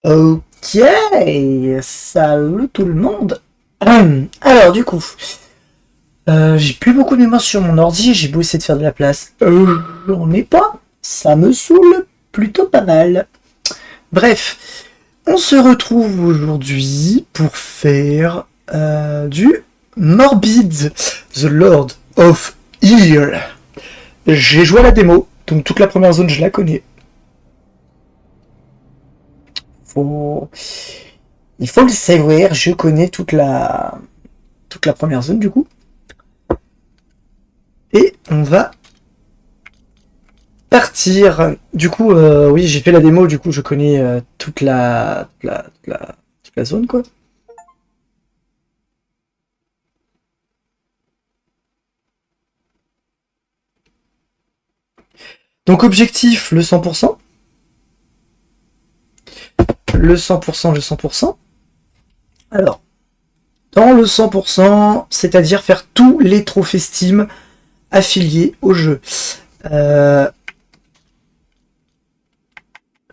Ok, salut tout le monde. Alors du coup, j'ai plus beaucoup de mémoire sur mon ordi, j'ai beau essayer de faire de la place. J'en ai pas, ça me saoule plutôt pas mal. Bref, on se retrouve aujourd'hui pour faire du Morbid, The Lord of Ear. J'ai joué à la démo, donc toute la première zone je la connais. Faut... Il faut le savoir, je connais toute la première zone du coup. Et on va partir. Du coup, oui, j'ai fait la démo, du coup je connais toute la zone quoi. Donc objectif, le 100%. Le 100%, le 100%. Alors, dans le 100%, c'est-à-dire faire tous les trophées Steam affiliés au jeu.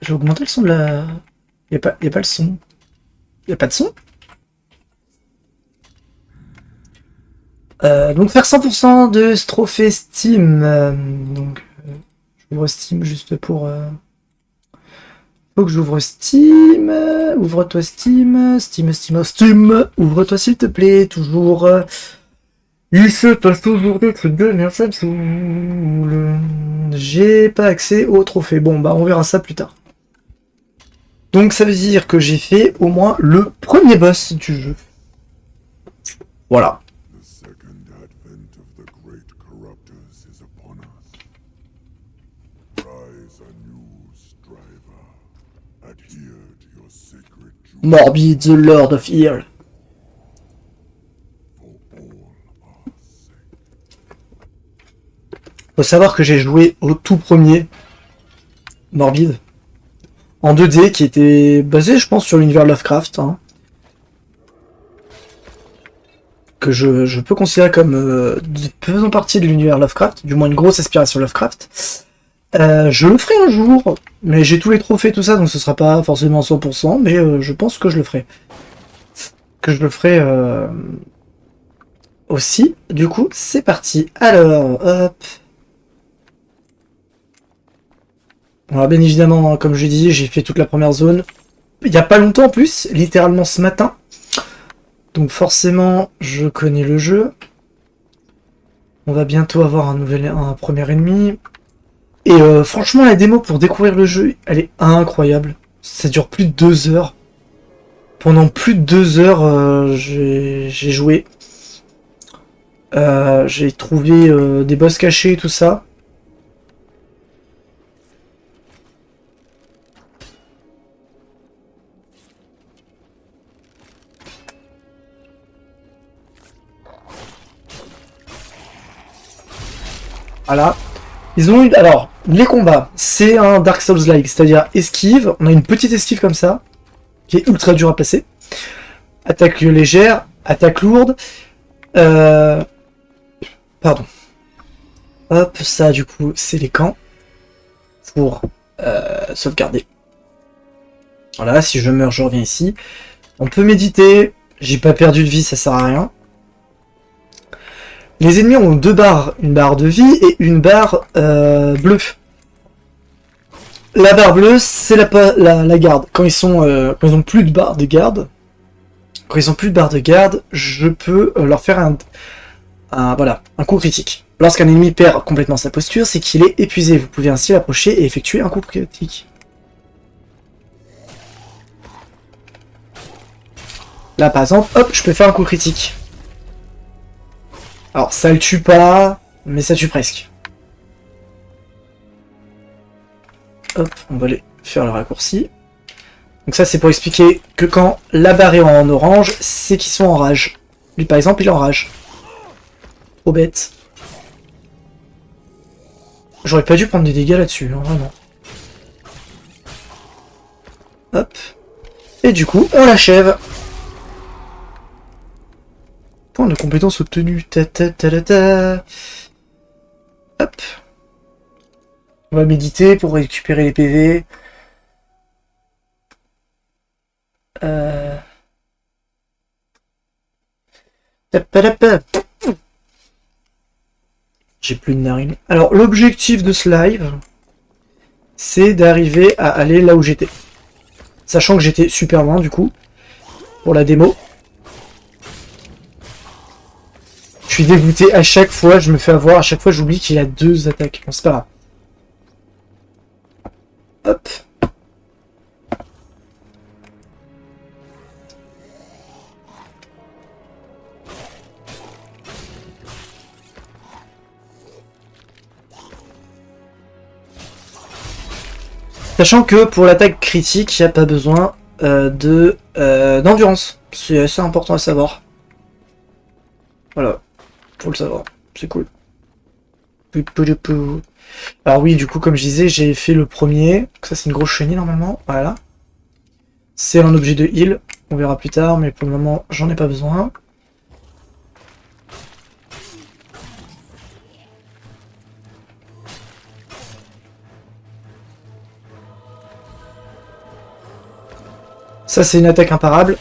J'ai augmenté le son de la... Y a pas le son. Y a pas de son. Donc faire 100% de ce trophée Steam. Donc j'ouvre Steam juste pour... Faut que j'ouvre Steam. Ouvre-toi Steam. Steam. Ouvre-toi s'il te plaît. Toujours. Il se passe toujours des trucs de merde, ça me saoule. J'ai pas accès au trophée. Bon bah on verra ça plus tard. Donc ça veut dire que j'ai fait au moins le premier boss du jeu. Voilà. Morbid, the Lord of Ear. Faut savoir que j'ai joué au tout premier Morbid en 2D qui était basé, je pense, sur l'univers Lovecraft. Hein, que je peux considérer comme faisant partie de l'univers Lovecraft, du moins une grosse inspiration Lovecraft. Je le ferai un jour, mais j'ai tous les trophées, tout ça, donc ce sera pas forcément 100%, mais je pense que je le ferai. Que je le ferai aussi. Du coup, c'est parti. Alors, hop. Alors, bien évidemment, comme je dis, j'ai fait toute la première zone. Il n'y a pas longtemps en plus, littéralement ce matin. Donc forcément, je connais le jeu. On va bientôt avoir un premier ennemi. Et franchement, la démo pour découvrir le jeu, elle est incroyable. Ça dure plus de 2 heures. Pendant plus de 2 heures, j'ai joué. J'ai trouvé des boss cachés et tout ça. Voilà. Ils ont eu... Alors, les combats, c'est un Dark Souls-like, c'est-à-dire esquive. On a une petite esquive comme ça, qui est ultra dur à passer. Attaque légère, attaque lourde. Pardon. Hop, ça du coup, c'est les camps. Pour sauvegarder. Voilà, si je meurs, je reviens ici. On peut méditer. J'ai pas perdu de vie, ça sert à rien. Les ennemis ont deux barres, une barre de vie et une barre bleue. La barre bleue, c'est la garde. Quand ils ont plus de barre de garde, je peux leur faire un coup critique. Lorsqu'un ennemi perd complètement sa posture, c'est qu'il est épuisé. Vous pouvez ainsi l'approcher et effectuer un coup critique. Là, par exemple, hop, je peux faire un coup critique. Alors, ça le tue pas, mais ça tue presque. Hop, on va aller faire le raccourci. Donc ça, c'est pour expliquer que quand la barre est en orange, c'est qu'ils sont en rage. Lui, par exemple, il est en rage. Trop bête. J'aurais pas dû prendre des dégâts là-dessus, hein, vraiment. Hop. Et du coup, on l'achève. Point de compétence obtenu. Ta ta ta ta ta. Hop. On va méditer pour récupérer les PV. Euh... Tapalapa. J'ai plus de narine. Alors, l'objectif de ce live, c'est d'arriver à aller là où j'étais. Sachant que j'étais super loin, du coup, pour la démo. Je suis dégoûté à chaque fois, je me fais avoir, à chaque fois j'oublie qu'il a 2 attaques. Bon, c'est pas grave. Hop. Sachant que pour l'attaque critique, il n'y a pas besoin d'endurance. C'est assez important à savoir. Voilà, faut le savoir. C'est cool. Alors oui, du coup, comme je disais, j'ai fait le premier. Donc ça, c'est une grosse chenille normalement. Voilà. C'est un objet de heal. On verra plus tard, mais pour le moment, j'en ai pas besoin. Ça, c'est une attaque imparable.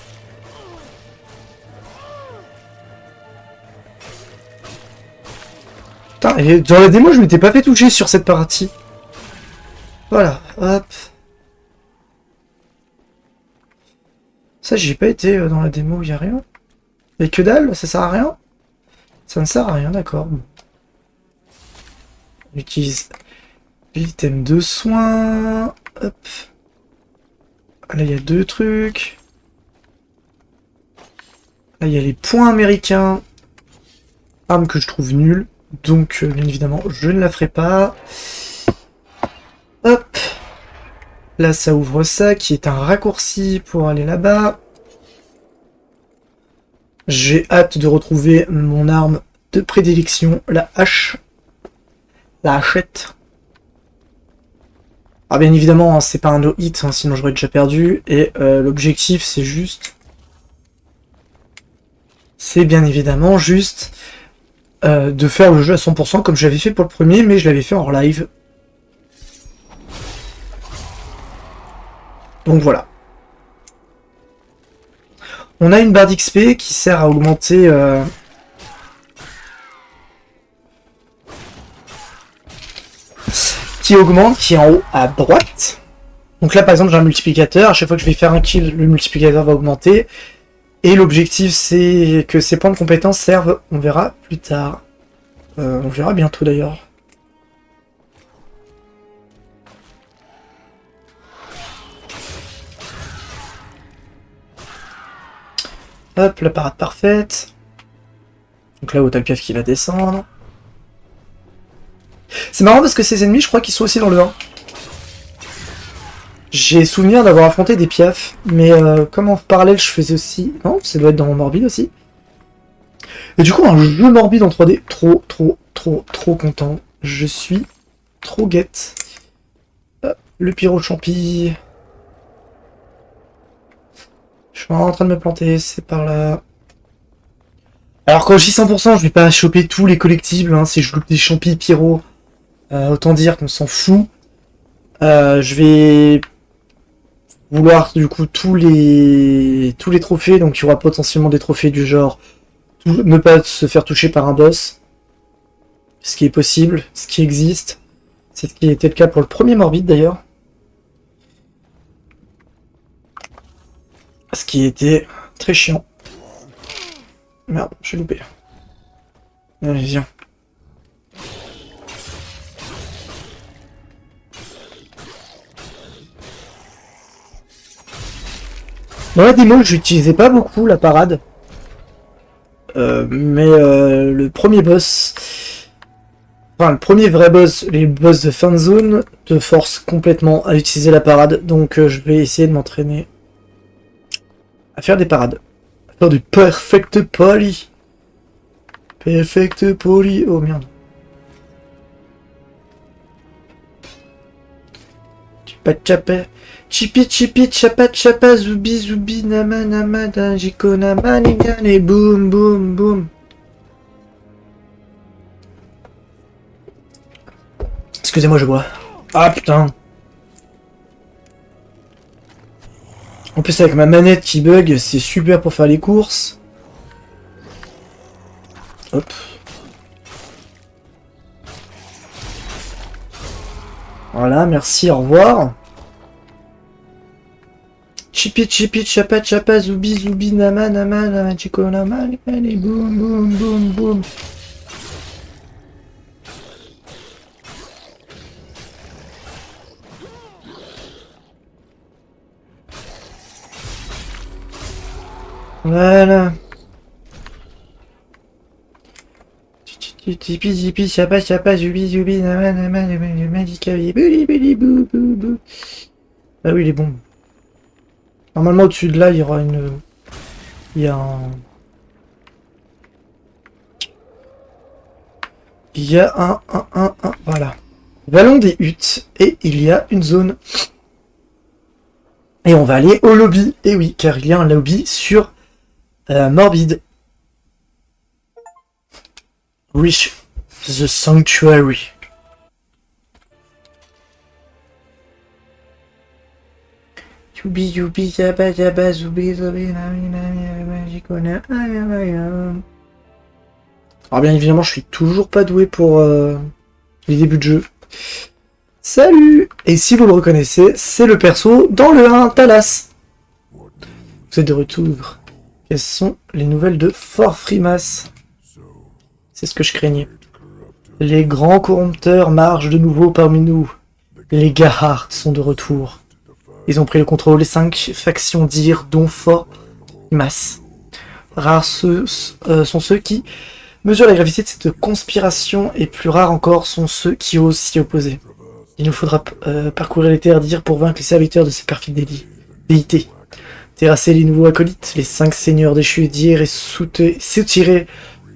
Putain, et dans la démo, je m'étais pas fait toucher sur cette partie. Voilà, hop. Ça, j'ai pas été dans la démo, y a rien. Et que dalle, ça sert à rien. Ça ne sert à rien, d'accord. Bon. On utilise l'item de soin. Hop. Là, il y a 2 trucs. Là, il y a les points américains. Arme que je trouve nulle. Donc, bien évidemment, je ne la ferai pas. Hop. Là, ça ouvre ça, qui est un raccourci pour aller là-bas. J'ai hâte de retrouver mon arme de prédilection, la hache. La hachette. Ah, bien évidemment, hein, c'est pas un no-hit, hein, sinon j'aurais déjà perdu. Et l'objectif, c'est juste... C'est bien évidemment juste de faire le jeu à 100% comme j'avais fait pour le premier, mais je l'avais fait en live. Donc voilà. On a une barre d'XP qui sert à augmenter... qui augmente, qui est en haut à droite. Donc là, par exemple, j'ai un multiplicateur. À chaque fois que je vais faire un kill, le multiplicateur va augmenter. Et l'objectif, c'est que ces points de compétence servent, on verra plus tard. On verra bientôt d'ailleurs. Hop, la parade parfaite. Donc là, où t'as le piaf qui va descendre. C'est marrant parce que ces ennemis, je crois qu'ils sont aussi dans le 1. J'ai souvenir d'avoir affronté des piafs, mais comme en parallèle, je faisais aussi... Non, ça doit être dans mon morbide aussi. Et du coup, un jeu morbide en 3D, trop content. Je suis trop guette. Le pyro champi. Je suis en train de me planter, c'est par là. Alors quand je dis 100%, je vais pas choper tous les collectibles, hein, si je loupe des champis pyro. Autant dire qu'on s'en fout. Je vais vouloir du coup tous les trophées, donc il y aura potentiellement des trophées du genre ne pas se faire toucher par un boss. Ce qui est possible, ce qui existe. C'est ce qui était le cas pour le premier morbide d'ailleurs. Ce qui était très chiant. Merde, j'ai loupé. Allez, viens. Dans la démo, j'utilisais pas beaucoup la parade. Mais le premier boss... Enfin, le premier vrai boss, les boss de fin de zone, te force complètement à utiliser la parade. Donc je vais essayer de m'entraîner à faire des parades. À faire du perfect poly. Perfect poly. Oh merde. Chapa chipi chipi chapa chapa zoubi zoubi nama nama dajiko nama nigane boum boum boum. Excusez-moi, je bois. Ah putain. En plus avec ma manette qui bug, c'est super pour faire les courses. Hop. Voilà, merci, au revoir. Chipi chipi chapa chapa zoubi zoubi nama nama nama chico nama allez boum boum boum boum. Voilà. Chipi chipi chapa chapa zoubi zoubi nama nama nama chico bili bili bou bou bou. Ah oui, il est bon. Normalement, au-dessus de là, il y aura une... Il y a un... Il y a un... Voilà. Vallon des huttes. Et il y a une zone. Et on va aller au lobby. Et oui, car il y a un lobby sur Morbid. Reach the Sanctuary. Youbi youbi yaba yaba zoubi zoubi nami nami j'y connais. Alors bien évidemment je suis toujours pas doué pour les débuts de jeu. Salut. Et si vous le reconnaissez, c'est le perso dans le 1, Talas. Vous êtes de retour. Quelles sont les nouvelles de Fort Frimas? C'est ce que je craignais. Les grands corrompteurs marchent de nouveau parmi nous. Les Gahart sont de retour. Ils ont pris le contrôle des 5 factions d'Ir, dont Fort Frimas. Rares sont ceux qui mesurent la gravité de cette conspiration, et plus rares encore sont ceux qui osent s'y opposer. Il nous faudra parcourir les terres d'Ir pour vaincre les serviteurs de ces perfides déités. Terrasser les nouveaux acolytes, les 5 seigneurs déchus d'Ir, et soutirer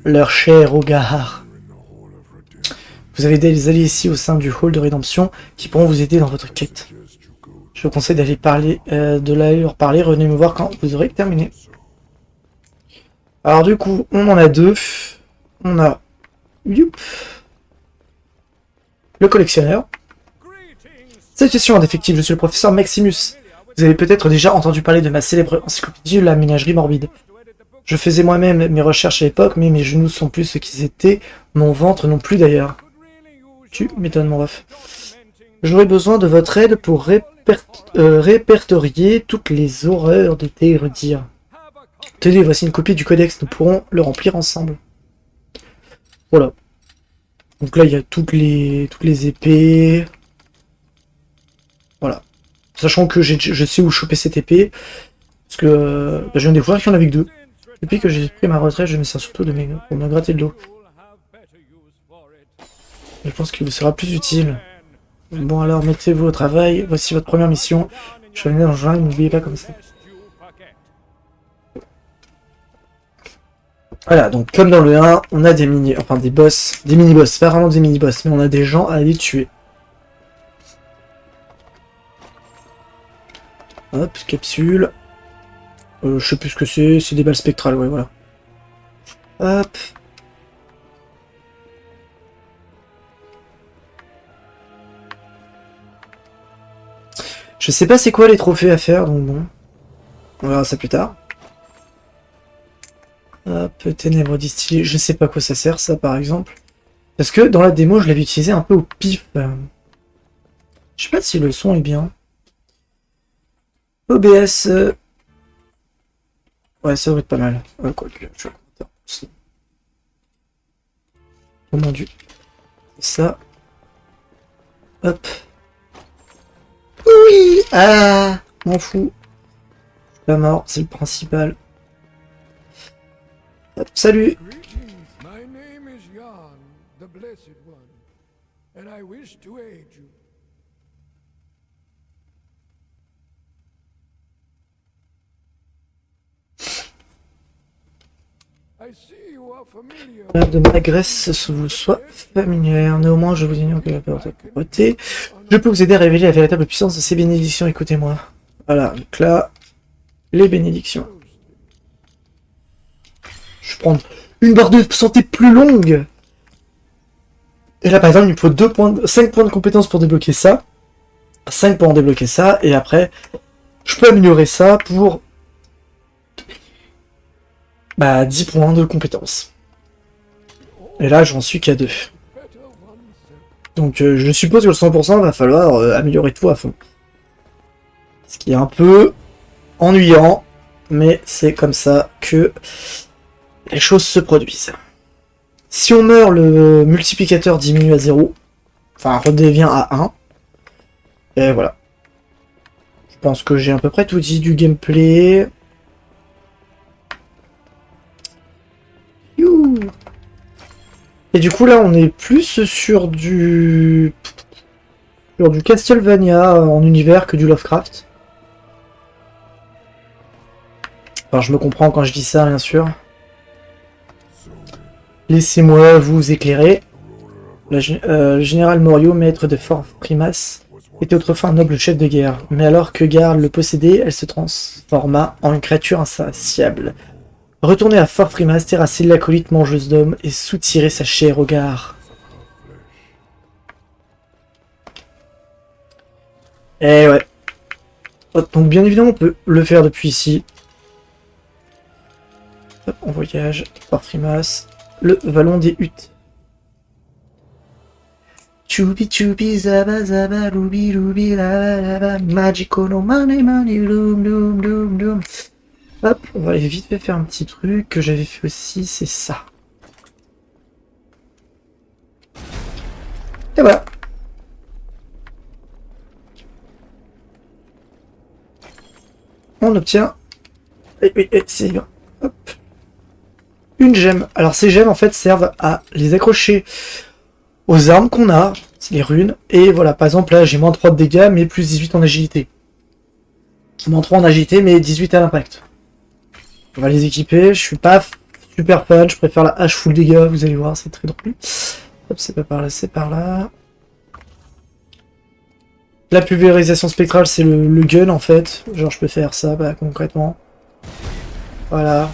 leur chair aux Gahar. Vous avez des alliés ici au sein du hall de rédemption qui pourront vous aider dans votre quête. Je vous conseille d'aller leur parler, revenez me voir quand vous aurez terminé. Alors du coup, on en a 2. On a youp, le collectionneur. Salutations indéfectibles, je suis le professeur Maximus. Vous avez peut-être déjà entendu parler de ma célèbre encyclopédie La Ménagerie Morbide. Je faisais moi-même mes recherches à l'époque, mais mes genoux sont plus ce qu'ils étaient, mon ventre non plus d'ailleurs. Tu m'étonnes mon ref. J'aurais besoin de votre aide pour répertorier toutes les horreurs de Terre d'Ir. Tenez, voici une copie du codex, nous pourrons le remplir ensemble. Voilà. Donc là, il y a toutes les épées. Voilà. Sachant que je sais où choper cette épée. Parce que je viens de découvrir qu'il y en avait que 2. Depuis que j'ai pris ma retraite, je me sers surtout de pour me gratter de l'eau. Je pense qu'il vous sera plus utile. Bon alors, mettez-vous au travail. Voici votre première mission. Je vais venir dans le journal, n'oubliez pas comme ça. Voilà, donc comme dans le 1, on a des boss, des mini-boss, pas vraiment des mini-boss, mais on a des gens à aller tuer. Hop, capsule. Je sais plus ce que c'est des balles spectrales, ouais, voilà. Hop. Je sais pas c'est quoi les trophées à faire, donc bon. On verra ça plus tard. Hop, ténèbres distillées, je sais pas quoi ça sert ça par exemple. Parce que dans la démo je l'avais utilisé un peu au pif. Je sais pas si le son est bien. OBS. Ouais, ça va être pas mal. Quoi que, je vais le oh mon dieu. Ça. Hop. Oui. Ah, m'en fous. Je suis pas mort, c'est le principal. Hop, salut. My name is Jan, the Blessed One, and I wish to aid you. De ma graisse vous soit familière. Néanmoins, je vous ignore que la pauvreté. Je peux vous aider à révéler la véritable puissance de ces bénédictions. Écoutez-moi. Voilà, donc là, les bénédictions. Je prends une barre de santé plus longue. Et là, par exemple, il me faut 5 points de compétence pour débloquer ça. 5 pour en débloquer ça. Et après, Je peux améliorer ça pour 10 points de compétence. Et là, j'en suis qu'à 2. Donc je suppose que le 100% va falloir améliorer tout à fond. Ce qui est un peu ennuyant, mais c'est comme ça que les choses se produisent. Si on meurt, le multiplicateur diminue à 0. Enfin, redevient à 1. Et voilà. Je pense que j'ai à peu près tout dit du gameplay. You. Et du coup, là, on est plus sur du Castlevania en univers que du Lovecraft. Enfin, je me comprends quand je dis ça, bien sûr. Laissez-moi vous éclairer. Le général Morio, maître de Fort Primas, était autrefois un noble chef de guerre. Mais alors que Garl le possédait, elle se transforma en une créature insatiable. Retourner à Fort Primas, terrasser l'acolyte mangeuse d'hommes et soutirer sa chair au Garl. Eh ouais. Donc bien évidemment, on peut le faire depuis ici. Hop, on voyage. Fort Primas. Le vallon des huttes. Choubi choubi zaba zaba loubi loubi la la la magico no money money loom loom loom loom. Hop, on va aller vite fait faire un petit truc que j'avais fait aussi, c'est ça. Et voilà. On obtient... c'est bien. Hop. Une gemme. Alors ces gemmes en fait servent à les accrocher aux armes qu'on a, c'est les runes. Et voilà, par exemple là j'ai moins 3 de dégâts mais plus 18 en agilité. Moins 3 en agilité mais 18 à l'impact. On va les équiper, je suis pas super fan, je préfère la hache full dégâts, vous allez voir, c'est très drôle. Hop, c'est pas par là, c'est par là. La pulvérisation spectrale, c'est le gun en fait. Genre je peux faire ça, concrètement. Voilà.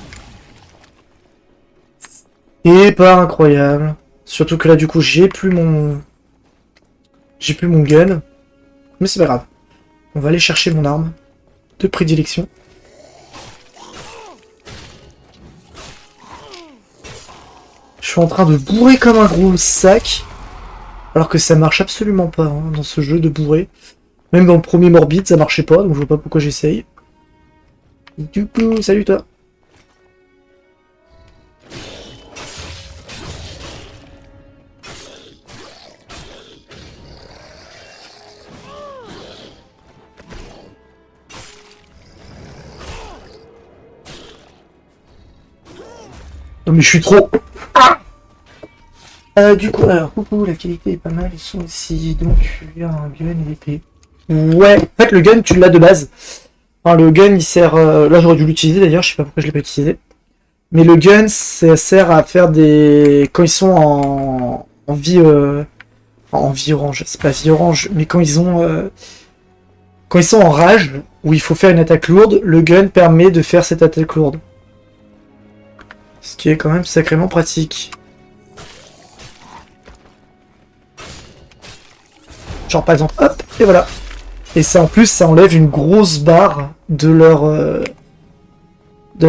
Et pas incroyable. Surtout que là du coup j'ai plus mon gun. Mais c'est pas grave. On va aller chercher mon arme de prédilection. Je suis en train de bourrer comme un gros sac. Alors que ça marche absolument pas hein, dans ce jeu de bourrer. Même dans le premier Morbid ça marchait pas, donc je vois pas pourquoi j'essaye. Du coup, salut toi. Non mais je suis trop... du coup, alors, coucou, la qualité est pas mal, ils sont aussi... Donc tu as un gun et l'épée. Ouais, en fait le gun tu l'as de base. Enfin, le gun il sert... là j'aurais dû l'utiliser d'ailleurs, je sais pas pourquoi je l'ai pas utilisé. Mais le gun ça sert à faire des... Quand ils sont en vie... En vie orange, c'est pas vie orange, mais quand ils ont... Quand ils sont en rage, où il faut faire une attaque lourde, le gun permet de faire cette attaque lourde. Ce qui est quand même sacrément pratique. Genre par exemple, hop, et voilà. Et ça en plus, ça enlève une grosse barre de leur... de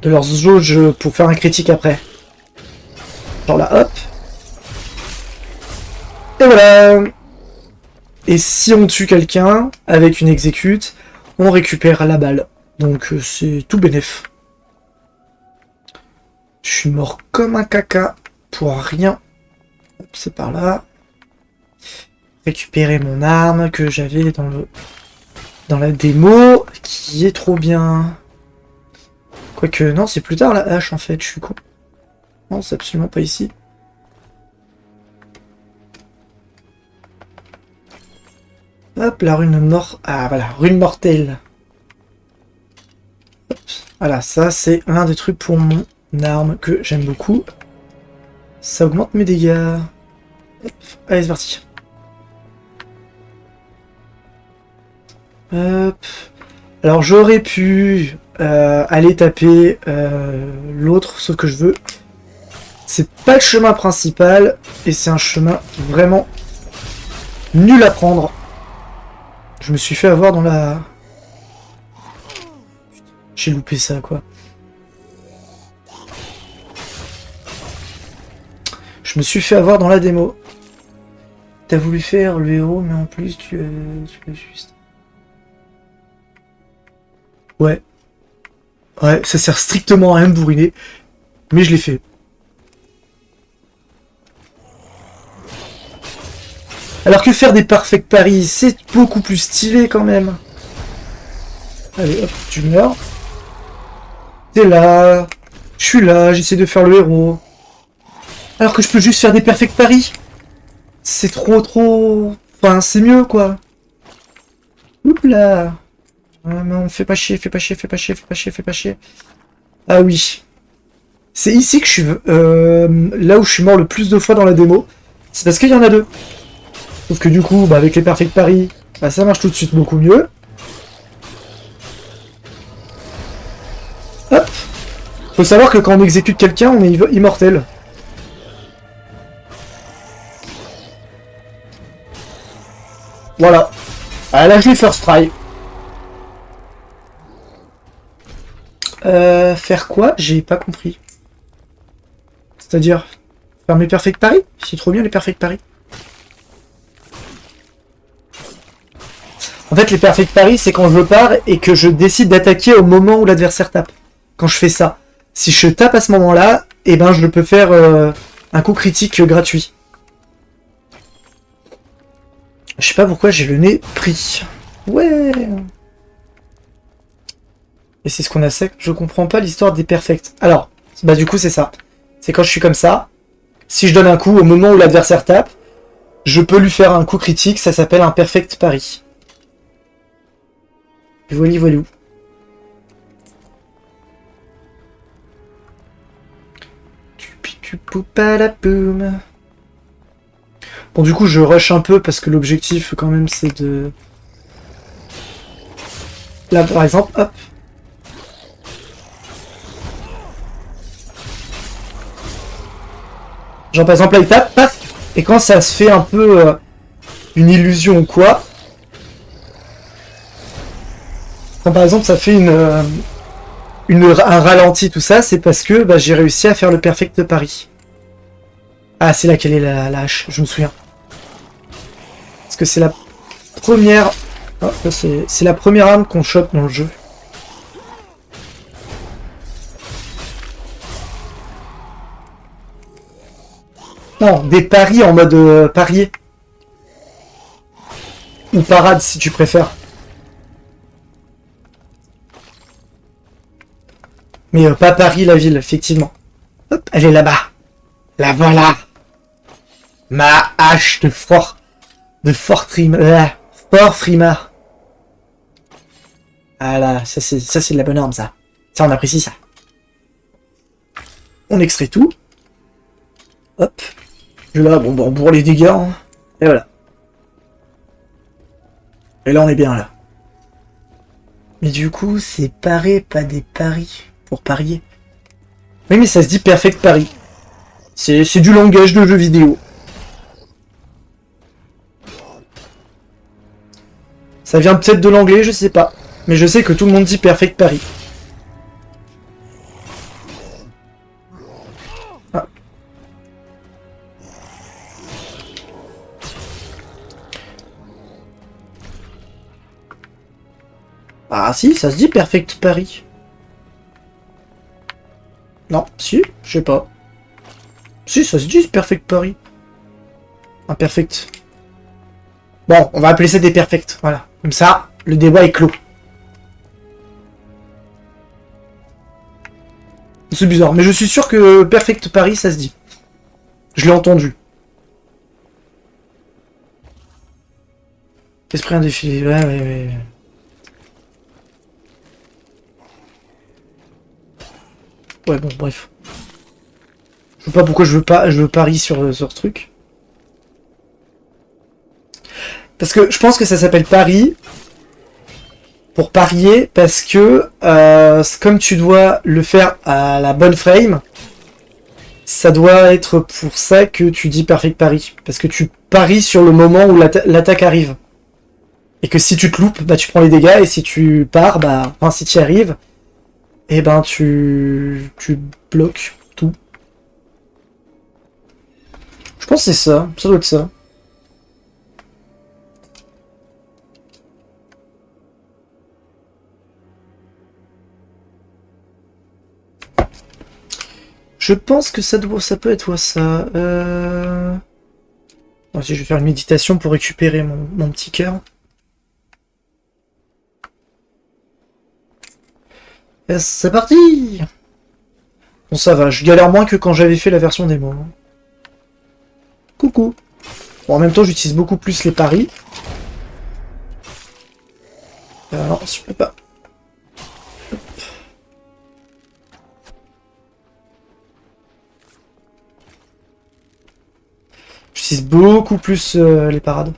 leurs jauges pour faire un critique après. Genre là, hop. Et voilà. Et si on tue quelqu'un avec une exécute, on récupère la balle. Donc c'est tout bénef. Je suis mort comme un caca pour rien. C'est par là. Récupérer mon arme que j'avais dans la démo, qui est trop bien. Quoique, non, c'est plus tard la hache en fait, je suis con. Non, c'est absolument pas ici. Hop, la rune mort. Ah voilà, rune mortelle. Hop. Voilà, ça c'est l'un des trucs pour mon arme que j'aime beaucoup. Ça augmente mes dégâts. Hop. Allez, c'est parti. Hop. Alors j'aurais pu aller taper l'autre, sauf que je veux. C'est pas le chemin principal, et c'est un chemin vraiment nul à prendre. Je me suis fait avoir dans la... J'ai loupé ça, quoi. Je me suis fait avoir dans la démo. T'as voulu faire le héros, mais en plus, tu l'as juste... Ouais. Ouais, ça sert strictement à rien de bourriner. Mais je l'ai fait. Alors que faire des perfect paris, c'est beaucoup plus stylé quand même. Allez, hop, tu meurs. T'es là. Je suis là, j'essaie de faire le héros. Alors que je peux juste faire des perfect paris. C'est trop... Enfin, c'est mieux, quoi. Oups là. Ah non, fais pas chier, fais pas chier, fais pas chier, fais pas chier, fais pas chier. Ah oui. C'est ici que je suis... là où je suis mort le plus de fois dans la démo. C'est parce qu'il y en a deux. Sauf que du coup, bah, avec les perfect paris, bah, ça marche tout de suite beaucoup mieux. Hop. Faut savoir que quand on exécute quelqu'un, on est immortel. Voilà. Ah, là, je l'ai first try. Faire quoi? J'ai pas compris. C'est-à-dire faire mes perfect paris? C'est trop bien les perfect paris. En fait, les perfect paris, c'est quand je pars et que je décide d'attaquer au moment où l'adversaire tape. Quand je fais ça. Si je tape à ce moment-là, eh ben je peux faire un coup critique gratuit. Je sais pas pourquoi j'ai le nez pris. Ouais. Et c'est ce qu'on a sec. Je comprends pas l'histoire des perfects. Alors, bah du coup c'est ça. C'est quand je suis comme ça. Si je donne un coup au moment où l'adversaire tape, je peux lui faire un coup critique. Ça s'appelle un perfect pari. Voilà, voilà. Tu poupes à la paume. Bon, du coup, je rush un peu parce que l'objectif, quand même, c'est de... Là, par exemple, hop. Genre, par exemple, là, il tape, paf. Et quand ça se fait un peu une illusion ou quoi... Quand, par exemple, ça fait un ralenti, tout ça, c'est parce que bah, j'ai réussi à faire le perfect pari. Ah, c'est là qu'elle est la hache, je me souviens. Parce que c'est la première... Oh, c'est la première arme qu'on chope dans le jeu. Non, des paris en mode parier. Ou parade, si tu préfères. Mais pas Paris, la ville, effectivement. Hop, elle est là-bas. La voilà. Ma hache de fort Frimard. Fort Frimard. Ah là, ça c'est de la bonne arme, ça. Ça, on apprécie ça. On extrait tout. Hop. Et là, bon, pour les dégâts. Hein. Et voilà. Et là, on est bien, là. Mais du coup, c'est parer, pas des paris. Pour parier. Oui, mais ça se dit perfect pari. C'est du langage de jeu vidéo. Ça vient peut-être de l'anglais, je sais pas. Mais je sais que tout le monde dit perfect pari. Ah. Ah si, ça se dit perfect pari. Non, si, je sais pas. Si, ça se dit perfect pari. Un perfect. Bon, on va appeler ça des perfects, voilà. Comme ça, le débat est clos. C'est bizarre, mais je suis sûr que perfect pari, ça se dit. Je l'ai entendu. Esprit indéfini, ouais. Ouais, bon, bref. Je sais pas pourquoi je veux parier sur ce truc. Parce que je pense que ça s'appelle pari pour parier, parce que comme tu dois le faire à la bonne frame, ça doit être pour ça que tu dis perfect pari. Parce que tu paries sur le moment où l'attaque arrive. Et que si tu te loupes, bah tu prends les dégâts, et si tu pars, bah, enfin si tu y arrives, et ben tu bloques tout. Je pense que c'est ça, ça doit être ça. Je pense que ça peut être ça. Bon, si je vais faire une méditation pour récupérer mon petit cœur. Yes, c'est parti! Bon, ça va, je galère moins que quand j'avais fait la version démo. Hein. Coucou! Bon, en même temps, j'utilise beaucoup plus les paris. Non, je peux pas. J'utilise beaucoup plus les parades.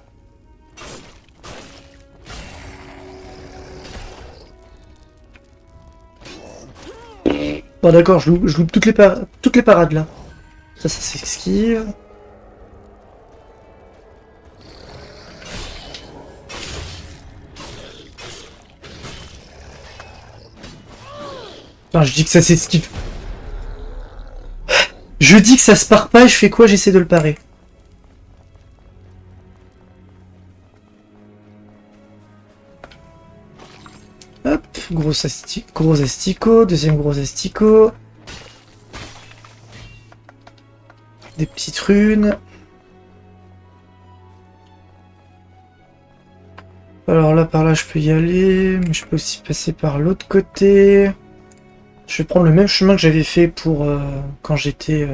Bon d'accord, je loupe toutes les parades là. Ça s'esquive. Enfin, je dis que ça s'esquive. Je dis que ça se pare pas et je fais quoi? J'essaie de le parer. Hop, gros asticot, deuxième gros asticot. Des petites runes. Alors là, par là, je peux y aller, mais je peux aussi passer par l'autre côté. Je vais prendre le même chemin que j'avais fait pour quand j'étais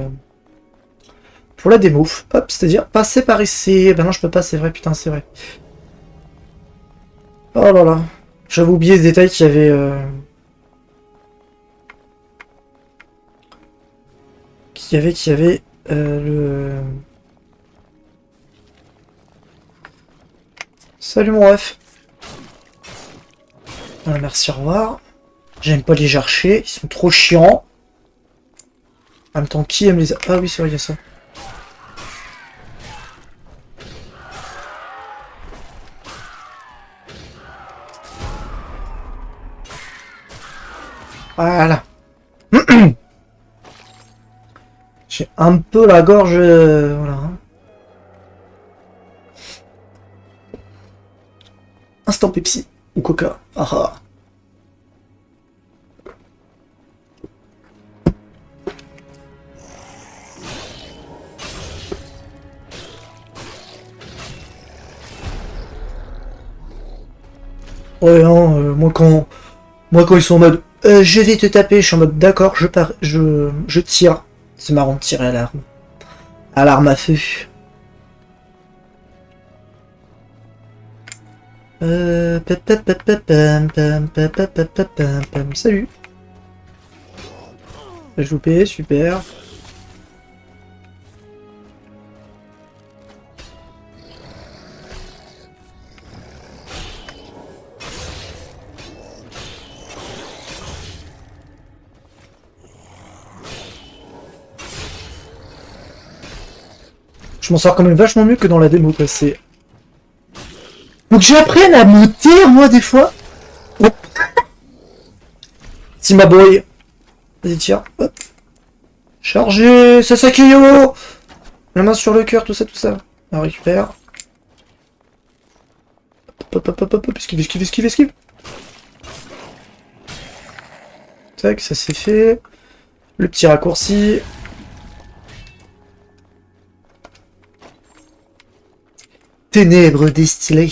pour la démo. Hop, c'est-à-dire passer par ici. Ben non, je peux pas, c'est vrai, putain, c'est vrai. Oh là là. J'avais oublié ce détail qu'il y avait... qu'il y avait le... Salut mon ref. Ah, merci, au revoir. J'aime pas les chercher, ils sont trop chiants. En même temps, qui aime les... Ah oui, c'est vrai, il y a ça. Voilà. J'ai un peu la gorge... voilà. Instant Pepsi. Ou Coca. Ah ah. Ouais, non, moi quand ils sont en mode je vais te taper, je suis en mode d'accord, je tire. C'est marrant de tirer à l'arme. À l'arme à feu. Salut. J'ai loupé, super. Je m'en sors quand même vachement mieux que dans la démo passée. Faut que j'apprenne à me taire, moi, des fois. Hop. Si ma boy. Vas-y, tire. Hop. Chargé. Sasakeyo. La main sur le cœur, tout ça, tout ça. On récupère. Hop, hop, hop, hop, hop. Esquive, esquive, esquive, esquive. Tac, ça c'est fait. Le petit raccourci. Ténèbres distillées.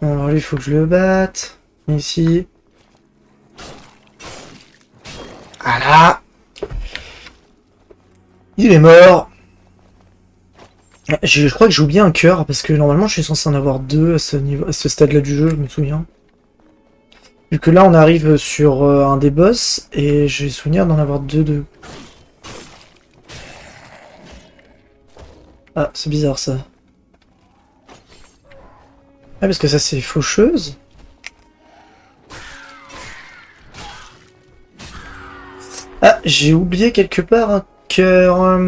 Alors lui, il faut que je le batte. Ici. Voilà. Il est mort. Je crois que j'ai oublié un cœur, parce que normalement je suis censé en avoir deux à ce stade-là du jeu, je me souviens. Vu que là on arrive sur un des boss, et j'ai souvenir d'en avoir deux. Ah, c'est bizarre ça. Ah, parce que ça c'est faucheuse. Ah, j'ai oublié quelque part un cœur.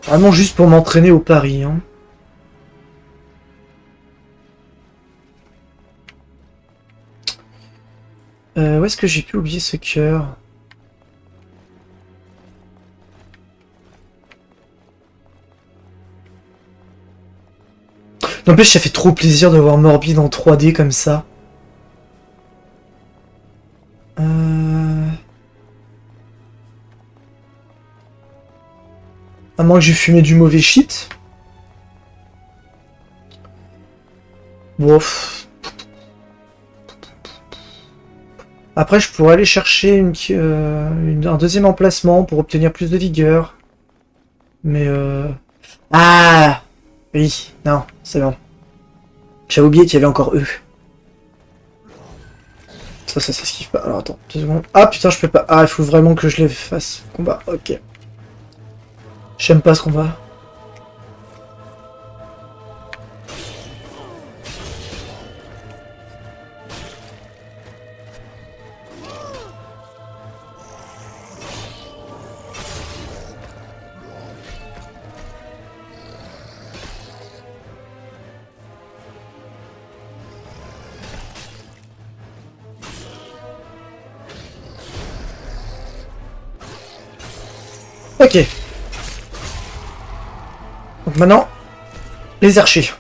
Vraiment juste pour m'entraîner au pari, hein. Où est-ce que j'ai pu oublier ce cœur? N'empêche, ça fait trop plaisir de voir Morbide en 3D comme ça. À moins que j'ai fumé du mauvais shit. Bon. Après, je pourrais aller chercher un deuxième emplacement pour obtenir plus de vigueur. Mais Ah oui, non, c'est bon. J'avais oublié qu'il y avait encore eux. Ça s'esquive pas. Alors attends, 2 secondes. Ah putain, je peux pas. Ah, il faut vraiment que je les fasse. Combat, ok. J'aime pas ce combat. Ok. Donc maintenant, les archers.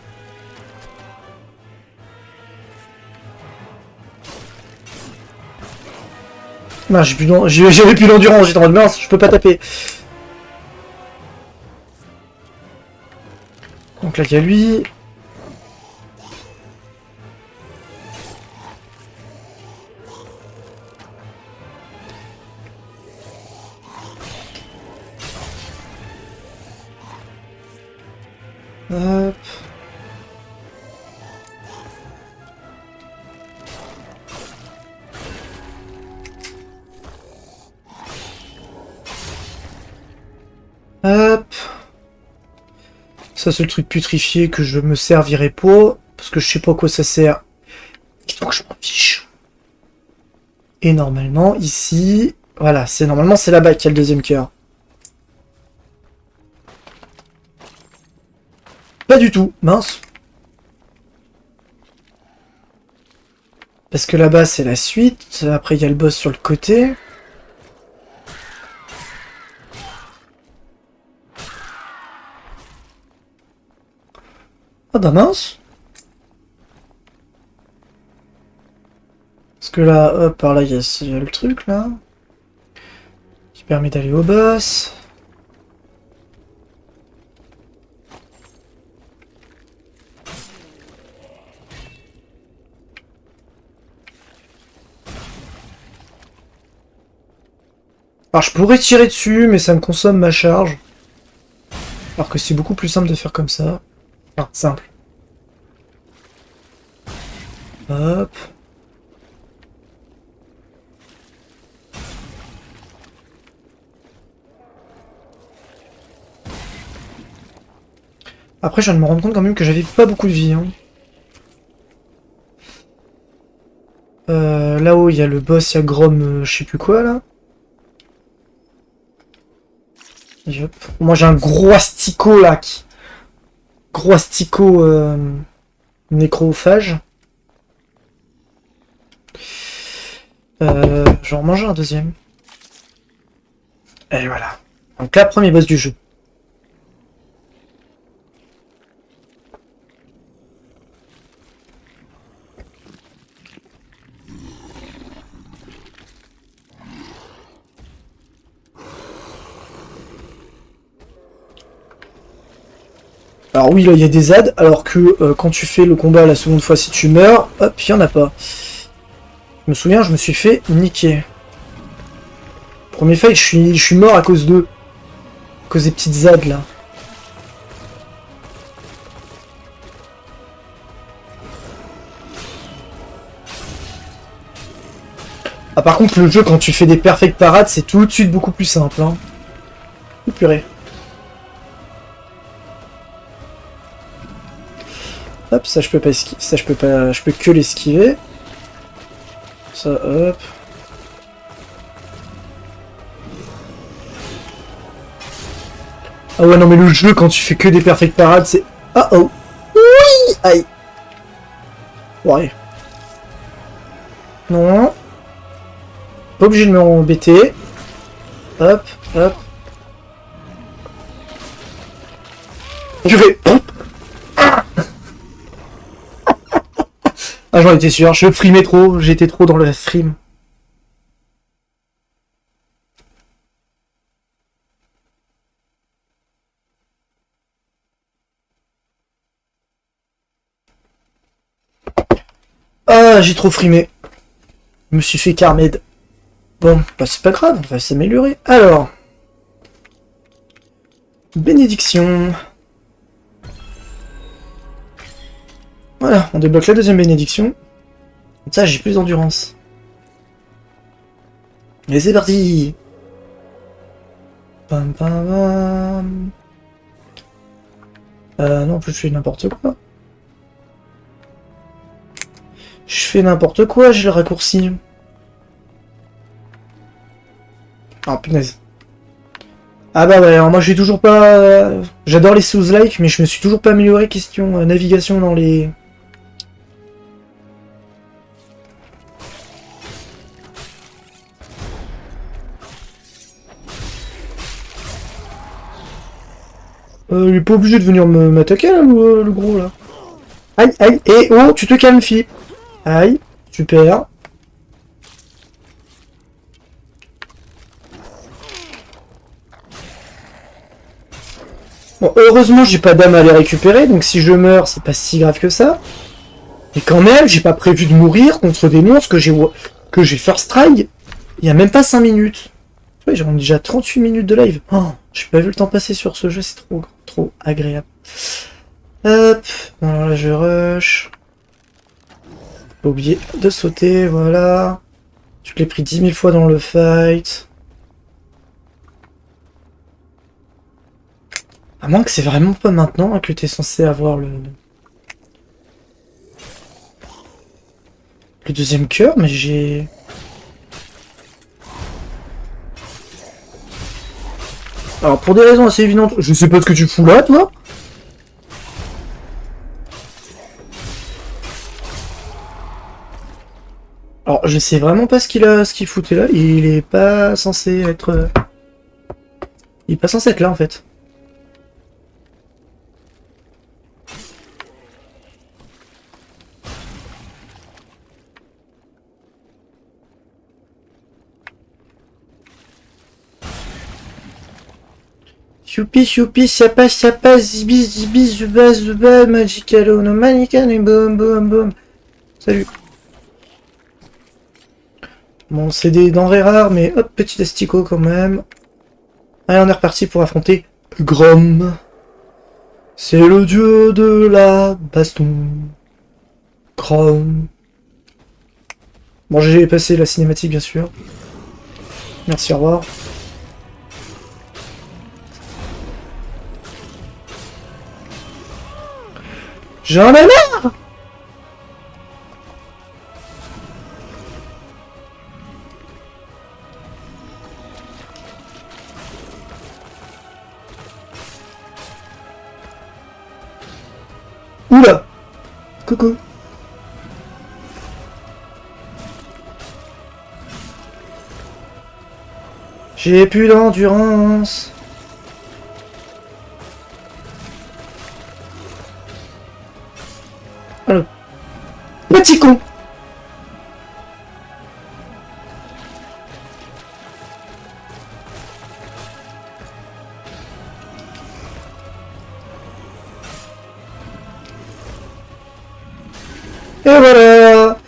Non, j'avais plus d'endurance, j'étais en mode mince, je peux pas taper. Donc là, il y a lui. Hop. Hop. Ça, c'est le truc putrifié que je me servirai pas. Parce que je sais pas à quoi ça sert. Et donc, je m'en fiche. Et normalement, ici... Voilà, normalement, c'est là-bas qu'il y a le deuxième cœur. Pas du tout, mince. Parce que là-bas, c'est la suite. Après, il y a le boss sur le côté. Ah bah mince. Parce que là, hop, par là, il y a le truc, là. Qui permet d'aller au boss. Alors je pourrais tirer dessus, mais ça me consomme ma charge. Alors que c'est beaucoup plus simple de faire comme ça. Enfin, simple. Hop. Après, je viens de me rendre compte quand même que j'avais pas beaucoup de vie. Hein. Là-haut, il y a le boss, il y a Grom, je sais plus quoi, là. Et hop. Moi, j'ai un gros asticot, là. Gros asticot nécrophage. Je vais en manger un deuxième. Et voilà. Donc là, premier boss du jeu. Alors oui, là, il y a des ZAD, alors que quand tu fais le combat la seconde fois, si tu meurs, hop, il n'y en a pas. Je me souviens, je me suis fait niquer. Premier fight, je suis mort à cause d'eux. À cause des petites ZAD, là. Ah, par contre, le jeu, quand tu fais des perfect parades, c'est tout de suite beaucoup plus simple. Hein. Oh, purée. Hop, ça je peux pas esquiver. Ça je peux pas. Je peux que l'esquiver. Ça, hop. Ah ouais, non, mais le jeu, quand tu fais que des perfect parades, c'est... Ah oh. Oui. Aïe. Ouais. Non. Pas obligé de me embêter. Hop, hop. Je vais... Ah, j'en étais sûr, je frimais trop, j'étais trop dans le frime. Ah, j'ai trop frimé. Je me suis fait carmed. Bon, bah c'est pas grave, on va s'améliorer. Alors. Bénédiction. Voilà, on débloque la deuxième bénédiction. Comme ça, j'ai plus d'endurance. Et c'est parti. Pam pam pam. Non, en plus je fais n'importe quoi. Je fais n'importe quoi, j'ai le raccourci. Ah punaise. Ah bah ouais, alors moi je suis toujours pas... J'adore les Souls-like, mais je me suis toujours pas amélioré question navigation dans les... Il est pas obligé de venir m'attaquer là, le gros là. Aïe, aïe, et oh, tu te calmes, Philippe. Aïe, super. Bon, heureusement, j'ai pas d'âme à les récupérer, donc si je meurs, c'est pas si grave que ça. Mais quand même, j'ai pas prévu de mourir contre des monstres que j'ai first try il y a même pas 5 minutes. Ouais, j'ai déjà 38 minutes de live. Oh, j'ai pas vu le temps passer sur ce jeu, c'est trop agréable. Hop, alors là je rush. Pas oublier de sauter, voilà. Je l'ai pris 10 000 fois dans le fight. À moins que c'est vraiment pas maintenant hein, que t'es censé avoir le deuxième cœur, mais j'ai... Alors pour des raisons assez évidentes, je sais pas ce que tu fous là, toi. Alors je sais vraiment pas ce qu'il foutait là, il est pas censé être... Il est pas censé être là en fait. Youpi, ça passe, zibi, zuba, magicalo, no manican, et boum. Salut. Bon, c'est des denrées rares, mais hop, petit asticot quand même. Allez, on est reparti pour affronter Grom. C'est le dieu de la baston. Grom. Bon, j'ai passé la cinématique, bien sûr. Merci, au revoir. J'en ai marre! Oula! Coucou! J'ai plus d'endurance! Allô. Petit con! Et voilà!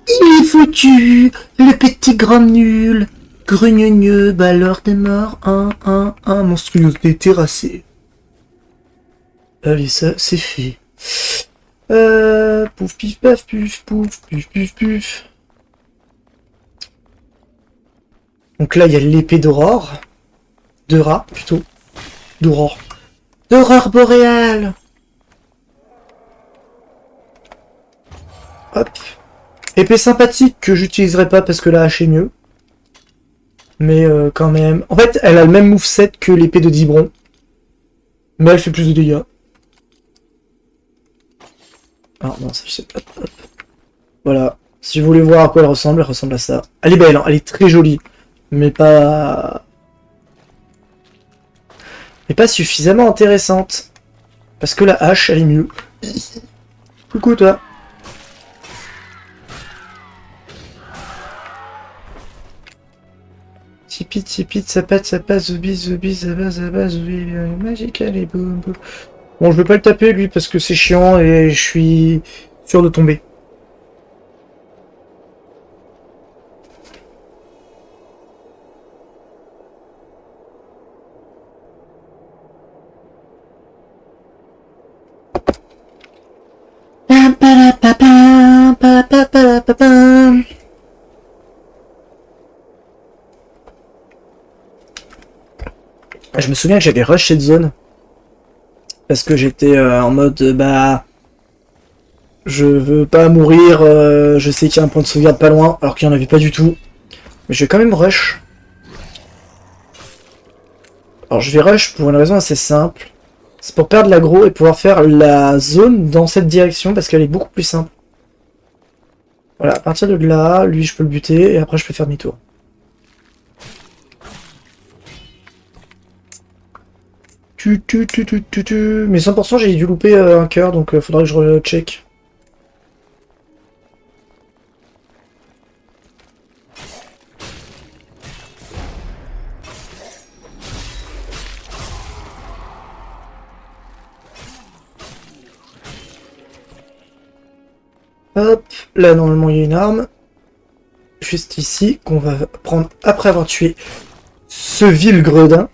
Il est foutu! Le petit grand nul! Grugneux, bah l'heure des morts, monstruosité terrassée. Allez, ça, c'est fait. Pouf, pif, paf, puf. Donc là, il y a l'épée d'aurore. De rat, plutôt. D'aurore. D'aurore boréale! Hop. Épée sympathique que j'utiliserai pas parce que la hache est mieux. Mais quand même... En fait, elle a le même moveset que l'épée de Dibron. Mais elle fait plus de dégâts. Ah non, ça je sais pas. Hop. Voilà. Si vous voulez voir à quoi elle ressemble à ça. Elle est belle, hein, elle est très jolie. Mais pas... Mais pas suffisamment intéressante. Parce que la hache, elle est mieux. Coucou toi. Tipit, tipit, ça passe, zoubi, zoubi, zaba, zoubi, magique, allez, boum, boum. Bon, je vais pas le taper, lui, parce que c'est chiant et je suis sûr de tomber. Je me souviens que j'avais rush cette zone. Parce que j'étais en mode, bah... Je veux pas mourir, je sais qu'il y a un point de sauvegarde pas loin, alors qu'il n'y en avait pas du tout. Mais je vais quand même rush. Alors je vais rush pour une raison assez simple. C'est pour perdre l'aggro et pouvoir faire la zone dans cette direction, parce qu'elle est beaucoup plus simple. Voilà, à partir de là, lui je peux le buter, et après je peux faire demi-tour. Mais 100% j'ai dû louper un cœur, donc faudra que je recheck. Hop, là normalement il y a une arme. Juste ici, qu'on va prendre après avoir tué ce vil gredin.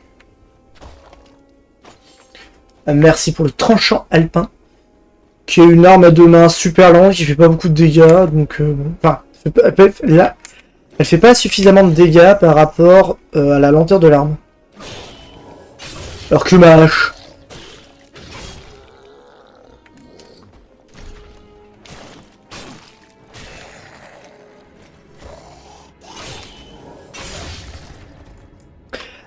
Merci pour le tranchant alpin. Qui est une arme à deux mains super longue, qui fait pas beaucoup de dégâts, donc bon. Enfin, là, elle fait pas suffisamment de dégâts par rapport à la lenteur de l'arme. Alors que ma hache.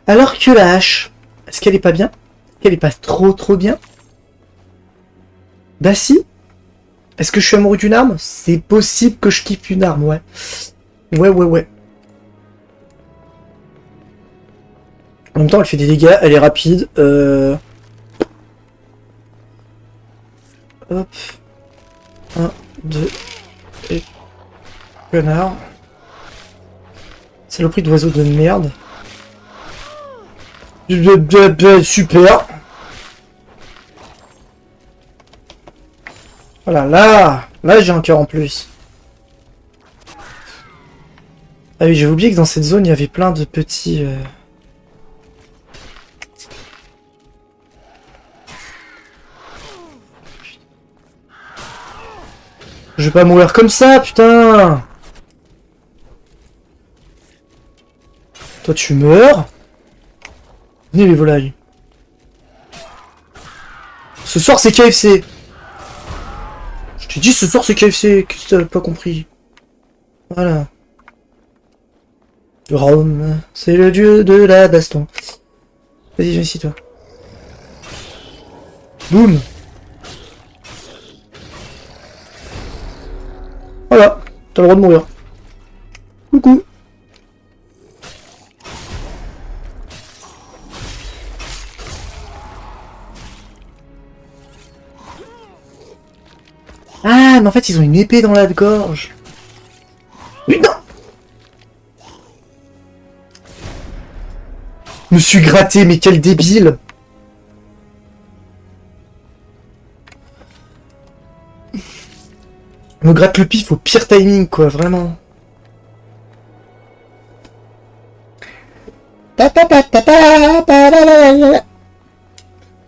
Alors que la hache, est-ce qu'elle est pas bien? Est-ce qu'elle est pas trop bien? Bah si. Est-ce que je suis amoureux d'une arme? C'est possible que je kiffe une arme, ouais. Ouais. En même temps, elle fait des dégâts, elle est rapide. Hop. 1, 2. Et... Connard. Saloperie d'oiseau de merde. Super. Voilà, là j'ai un cœur en plus. Ah oui, j'ai oublié que dans cette zone, il y avait plein de petits... Je vais pas mourir comme ça, putain. Toi, tu meurs. Venez les volailles. Ce soir, c'est KFC. Je t'ai dit, ce soir, c'est KFC. Qu'est-ce que t'as pas compris? Voilà. Rome, c'est le dieu de la baston. Vas-y, viens ici, toi. Boum. Voilà, t'as le droit de mourir. Coucou. Ah, mais en fait, ils ont une épée dans la gorge. Putain. Je me suis gratté, mais quel débile. Je me gratte le pif au pire timing, quoi, vraiment.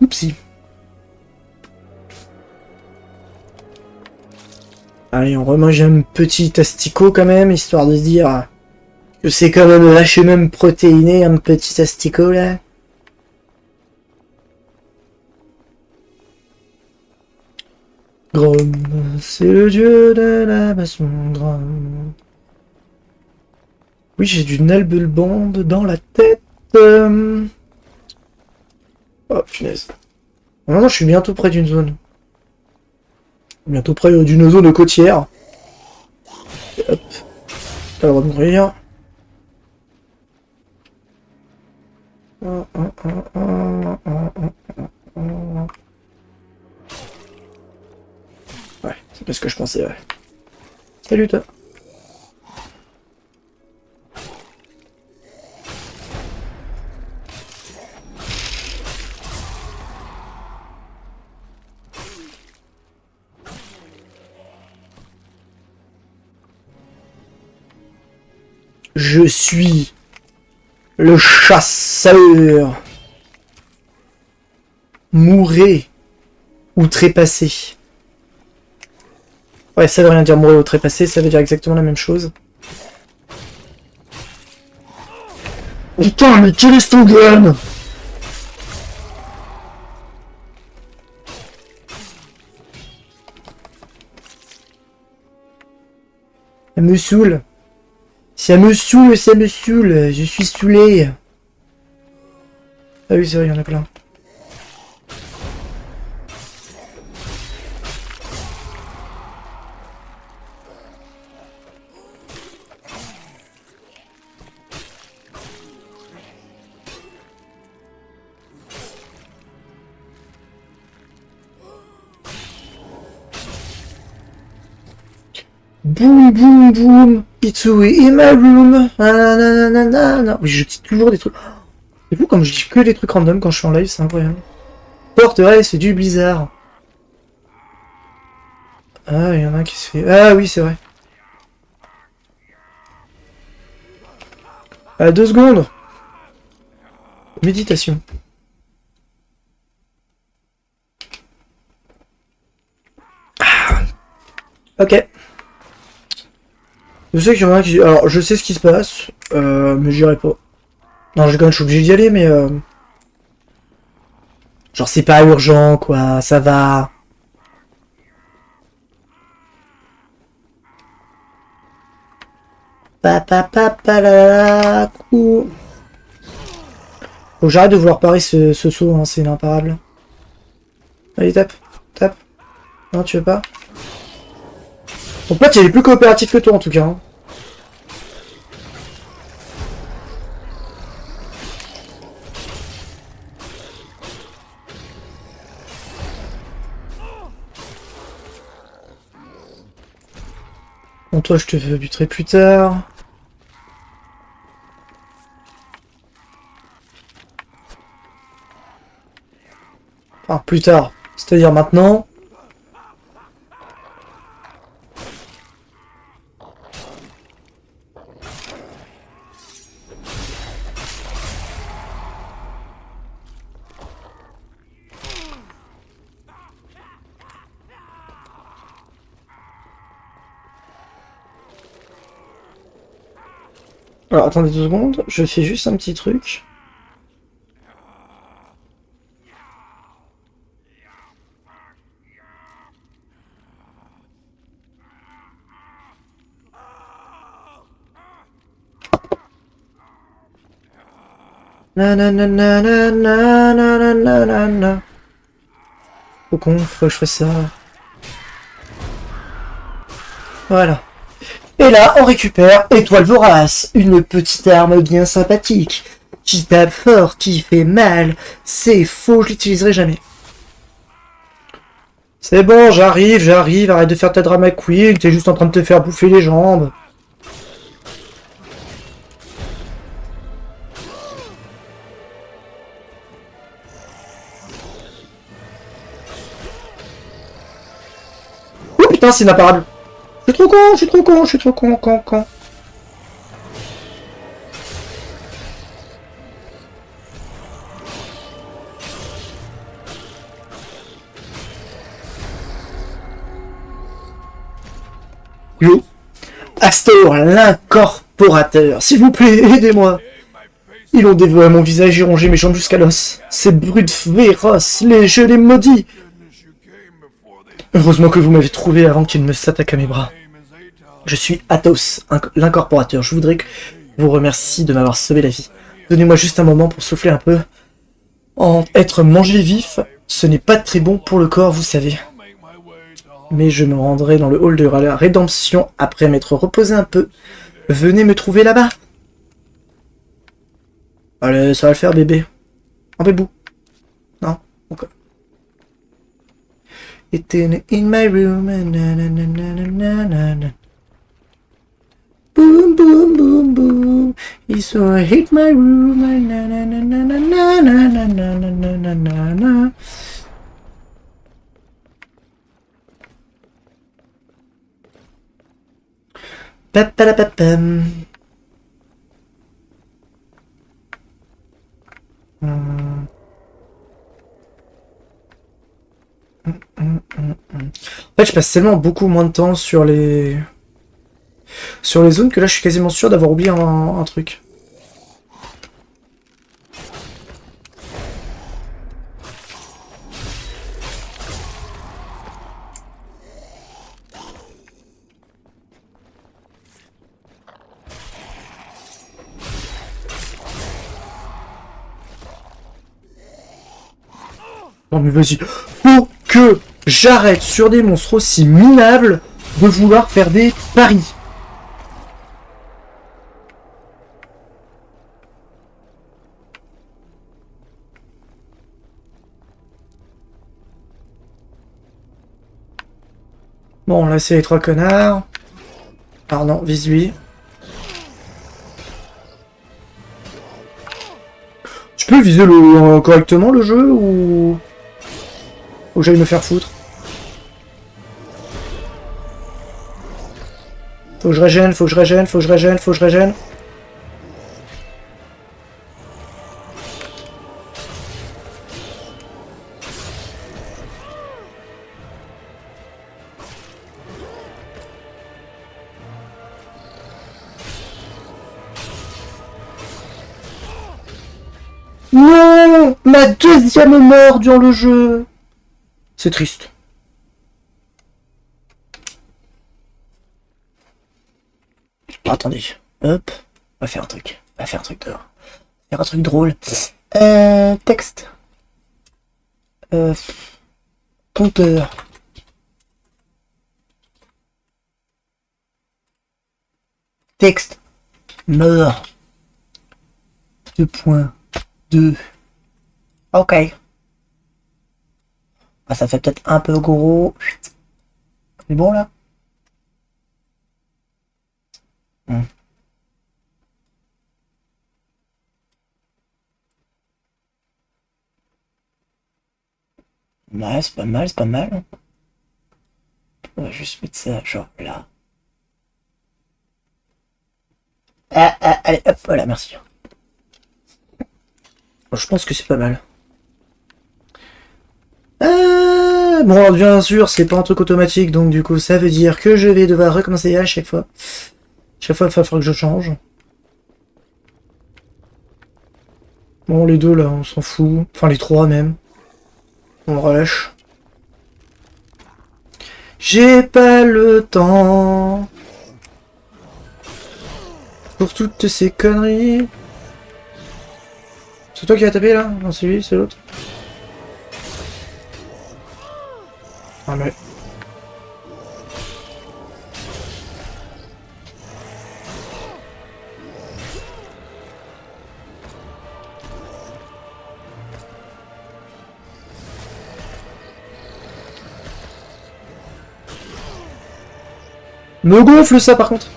Oupsie. Allez, on remange un petit asticot quand même, histoire de se dire que c'est quand même lâcher même protéiné, un petit asticot là. Grom, c'est le dieu de la baston, Grom. Oui, j'ai du Nalbulband dans la tête. Oh, punaise. Non, je suis bientôt près d'une zone. Bientôt près d'une zone côtière. Et hop. T'as le droit de mourir. Ouais, c'est pas ce que je pensais, ouais. Salut toi. Je suis le chasseur. Mourrez ou trépasser. Ouais, ça veut rien dire mourir ou trépasser, ça veut dire exactement la même chose. Putain, mais quel est ton gun? Elle me saoule. Ça me saoule, ça me saoule. Je suis saoulé. Ah oui, c'est vrai, il y en a plein. Boum boum boum, Itsui in my room. Nananana. Oui, je dis toujours des trucs. C'est fou comme je dis que des trucs random quand je suis en live, c'est incroyable. Forteresse du blizzard. Ah, il y en a un qui se fait. Ah oui, c'est vrai. À 2 secondes. Méditation. Ah. Ok. Je sais qu'il y en a qui... Alors, je sais ce qui se passe, mais j'irai pas. Non, je suis obligé d'y aller, mais... Genre, c'est pas urgent, quoi, ça va. Coup. Faut que j'arrête de vouloir parer ce saut, hein, c'est imparable. Allez, tape, tape. Non, tu veux pas? Ton pote, il est plus coopératif que toi, en tout cas. Hein. Bon, toi, je te buterai plus tard. Enfin, plus tard. C'est-à-dire maintenant. Alors, attendez 2 secondes. Je fais juste un petit truc. Nananana. Faut con, faut que je fasse ça. Voilà. Et là, on récupère Étoile Vorace, une petite arme bien sympathique, qui tape fort, qui fait mal. C'est faux, je l'utiliserai jamais. C'est bon, j'arrive, arrête de faire ta drama queen, t'es juste en train de te faire bouffer les jambes. Oh putain, c'est imparable. Je suis trop con, je suis trop con, je suis trop con, con. Yo, Astor, l'incorporateur, s'il vous plaît, aidez-moi. Ils ont dévoré mon visage et rongé mes jambes jusqu'à l'os. Ces brutes féroces, je les maudis. Heureusement que vous m'avez trouvé avant qu'ils ne s'attaquent à mes bras. Je suis Athos, l'incorporateur. Je voudrais vous remercier de m'avoir sauvé la vie. Donnez-moi juste un moment pour souffler un peu. Être mangé vif Ce n'est pas très bon pour le corps, vous savez. Mais je me rendrai dans le hall de la rédemption après m'être reposé un peu. Venez me trouver là-bas. Allez, ça va le faire, bébé. Un bébou. Non? Ok. It's in my room. Na, na, na, na, na, na, na. Boom, boom, boom, boom. He saw I hit my room. Na, na, na, na, na, na, na, na, na, na, na, na. Papalapapam. En fait, je passe tellement beaucoup moins de temps sur les zones que là, je suis quasiment sûr d'avoir oublié un truc. Non mais vas-y, faut que j'arrête sur des monstres aussi minables de vouloir faire des paris. Bon, là c'est les 3 connards. Ah non, vise lui. Tu peux viser correctement le jeu ou j'aille me faire foutre? Faut que je régène, faut que je régène, faut que je régène, faut que je régène. Non, ma deuxième mort durant le jeu. C'est triste. Attendez, hop, on va faire un truc. On va faire un truc dehors. Faire un truc drôle. Texte. Compteur. Texte. Mort. 2.2. Ok. Ah, ça fait peut-être un peu gros. C'est bon là? Ouais, c'est pas mal, c'est pas mal. On va juste mettre ça genre là. Allez, hop, voilà, merci. Je pense que c'est pas mal. Bon, alors, bien sûr, c'est pas un truc automatique, donc du coup, ça veut dire que je vais devoir recommencer à chaque fois. Chaque fois, il va falloir que je change. Bon, les deux, là, on s'en fout. Enfin, les trois, même. On relâche. J'ai pas le temps pour toutes ces conneries. C'est toi qui as tapé, là? Non, c'est lui, c'est l'autre. Ah, mais... Me gonfle ça par contre.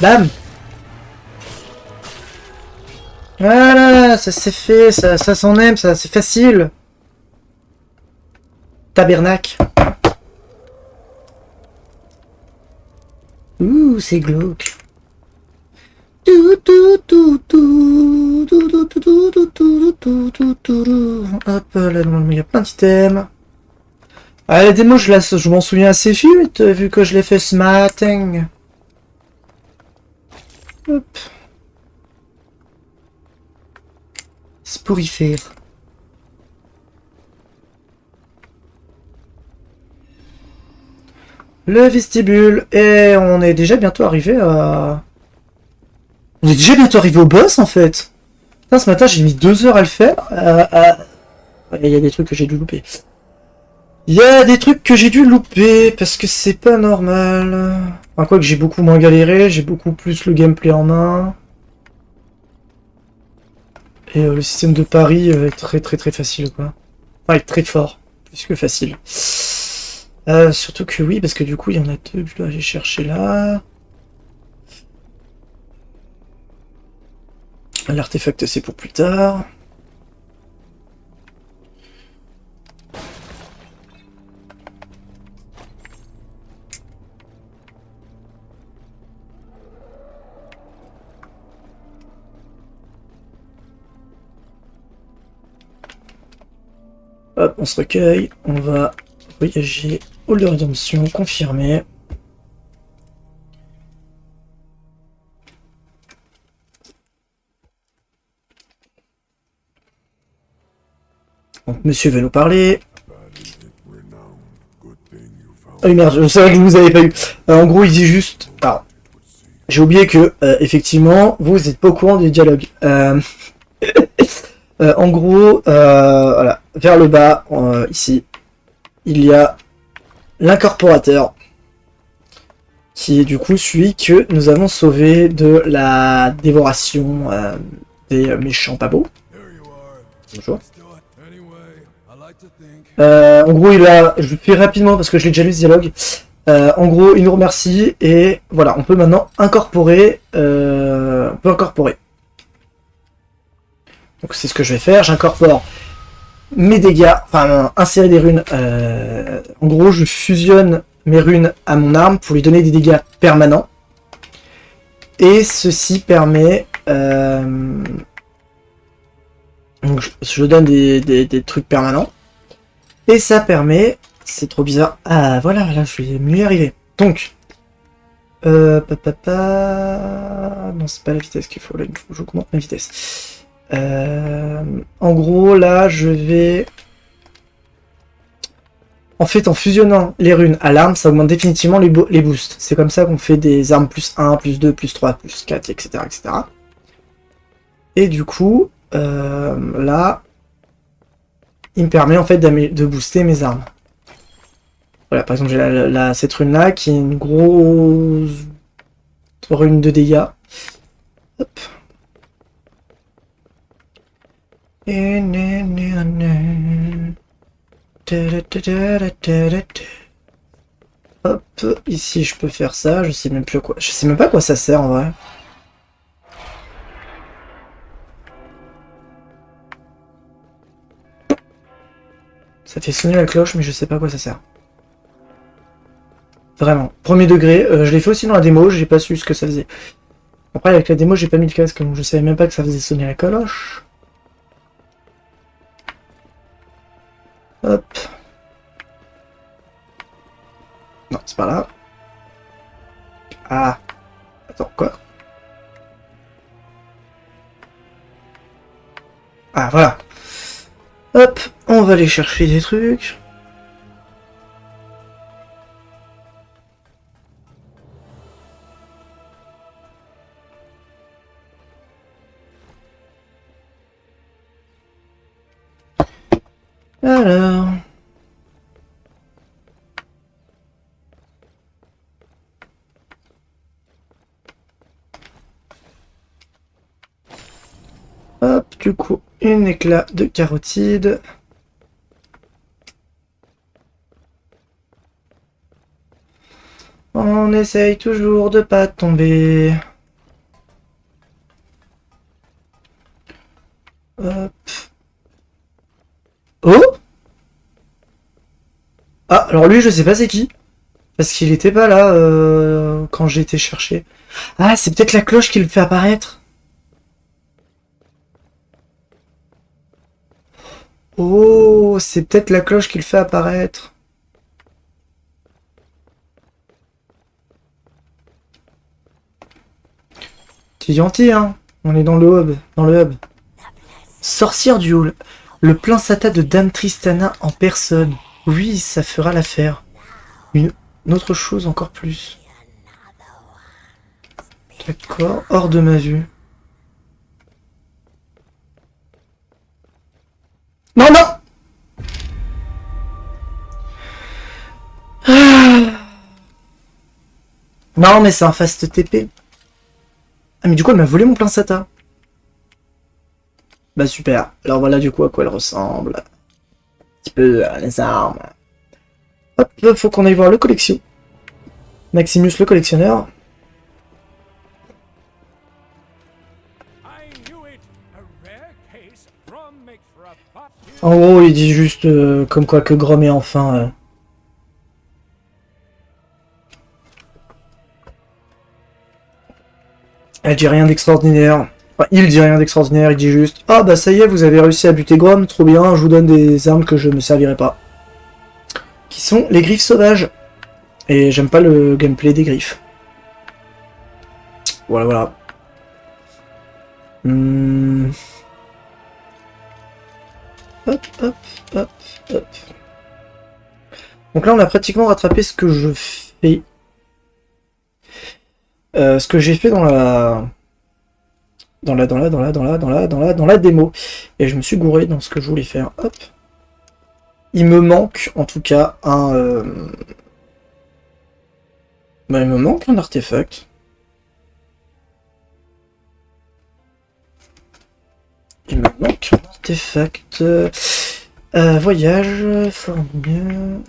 Bam. Voilà, ça c'est fait, ça s'en aime, ça c'est facile. Tabernacle. Ouh, c'est glauque. Hop, là, il y a plein d'items. Ah, la démo, je m'en souviens assez vite, vu que je l'ai fait ce matin. Hop. Sporifère. Le vestibule. Et on est déjà bientôt arrivé à On est déjà bientôt arrivé au boss en fait. Putain, ce matin j'ai mis 2 heures à le faire. Il y a des trucs que j'ai dû louper. Il y a des trucs que j'ai dû louper parce que c'est pas normal. Enfin, quoi que j'ai beaucoup moins galéré, j'ai beaucoup plus le gameplay en main. Et le système de pari est très facile quoi. Enfin, est très fort, plus que facile. Surtout que oui, parce que du coup il y en a 2 que je dois aller chercher là. L'artefact c'est pour plus tard. Hop, on se recueille, on va voyager. Hall de rédemption, confirmé. Donc monsieur va nous parler. Ah oui merde, c'est vrai que je vous avais pas eu. En gros il dit juste... Alors, j'ai oublié que, effectivement, vous n'êtes pas au courant des dialogues. En gros, voilà, vers le bas, ici, il y a l'incorporateur, qui est du coup celui que nous avons sauvé de la dévoration des méchants pas beaux. Bonjour. En gros, je le fais rapidement parce que je l'ai déjà lu ce dialogue. En gros, il nous remercie et voilà, on peut maintenant incorporer. Donc c'est ce que je vais faire, j'incorpore mes dégâts, enfin insérer des runes. En gros, je fusionne mes runes à mon arme pour lui donner des dégâts permanents. Et ceci permet... donc je donne des trucs permanents. Et ça permet... C'est trop bizarre. Ah voilà, là je vais mieux y arriver. Donc... Non, c'est pas la vitesse qu'il faut, là, il faut que j'augmente ma vitesse. En gros, là, je vais... En fait, en fusionnant les runes à l'arme, ça augmente définitivement les boosts. C'est comme ça qu'on fait des armes plus 1, plus 2, plus 3, plus 4, etc. etc. Et du coup, là, il me permet en fait de booster mes armes. Voilà, par exemple, j'ai cette rune-là qui est une grosse rune de dégâts. Hop. Hop, ici je peux faire ça, je sais même plus quoi. Je sais même pas à quoi ça sert en vrai. Ça fait sonner la cloche, mais je sais pas à quoi ça sert. Vraiment. Premier degré, je l'ai fait aussi dans la démo, j'ai pas su ce que ça faisait. Après avec la démo j'ai pas mis le casque, donc je savais même pas que ça faisait sonner la cloche. Hop. Non, c'est pas là. Ah. Attends, quoi? Ah, voilà. Hop, on va aller chercher des trucs. Alors... Hop, du coup, une éclat de carotide. On essaye toujours de pas tomber. Hop. Oh! Ah, alors lui, je sais pas c'est qui. Parce qu'il était pas là quand j'ai été chercher. Ah, c'est peut-être la cloche qui le fait apparaître. Oh, c'est peut-être la cloche qui le fait apparaître. C'est gentil, hein. On est dans le hub. Sorcière du hall. Le plein Sata de Dame Tristana en personne. Oui, ça fera l'affaire. Une autre chose encore plus. D'accord, hors de ma vue. Non, non! Non, mais c'est un fast TP. Ah, mais du coup, elle m'a volé mon plein SATA. Bah, super. Alors voilà, du coup, à quoi elle ressemble. Un petit peu les armes. Hop, faut qu'on aille voir le collection. Maximus, le collectionneur. En gros, il dit juste comme quoi que Grom est enfin... Elle dit rien d'extraordinaire. Enfin, il dit rien d'extraordinaire, il dit juste ah bah ça y est, vous avez réussi à buter Grom, trop bien, je vous donne des armes que je ne me servirai pas. Qui sont les griffes sauvages. Et j'aime pas le gameplay des griffes. Voilà, voilà. Hop, hop, hop, hop. Donc là, on a pratiquement rattrapé ce que je fais. Ce que j'ai fait dans la démo. Et je me suis gouré dans ce que je voulais faire. Hop. Il me manque, en tout cas, un... Bah, il me manque un artefact. Il me manque un artefact. Voyage, formule...